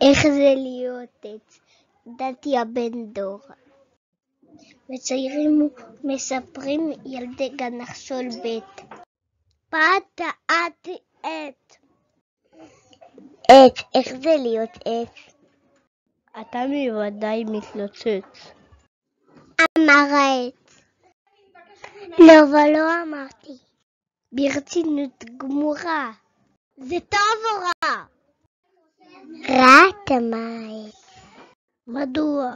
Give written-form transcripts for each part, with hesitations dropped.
איך זה להיות עץ? דתיה בן דור. וצעירים מספרים ילדי גן נחשול ב'. בת את עץ. עץ, איך זה להיות עץ? אתה בוודאי מתלוצץ. אמר העץ. לא, אבל לא אמרתי. ברצינות גמורה. זה טוב או רע? רע, אמר העץ. מדוע?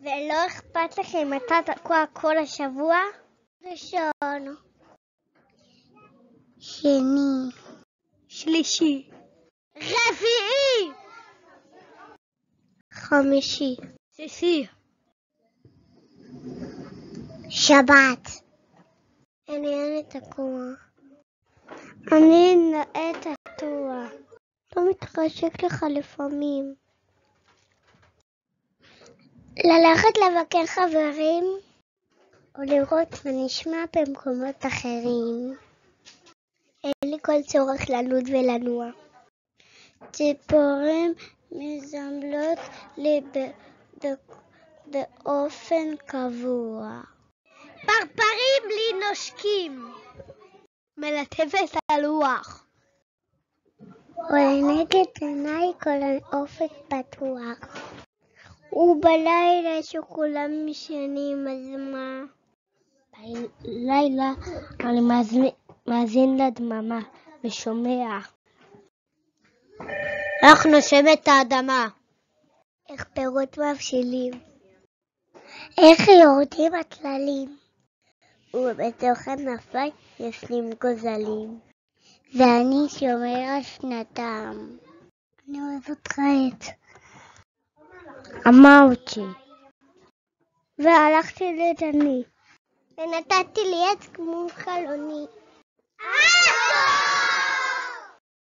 ולא אכפת לכם אתה תקוע כל השבוע? ראשון. שני. שלישי. רביעי. חמישי. שישי. שבת. אני תקוע. אני נאה תקוע. לא מתחשק לך לפעמים. ללכת לבקר חברים או לראות ונשמע במקומות אחרים. אין לי כל צורך לנוד ולנוע. ציפורים מזמלות לי באופן קבוע. פרפרים לי נושקים. מלטפת הלוח. ולנגד עיניי כל האופק פתוח. ובלילה שכולם משנים, אז מה? בלילה אני מאזין לדממה ושומע. איך נושמת האדמה? איך פירות מבשילים? איך יורדים הטללים? ובתוך הנפי ישנים גוזלים. ואני שומע שנתם. אני אוהב אותך עץ. אמרתי. והלכתי לדני. ונתתי לי עץ כמו חלוני.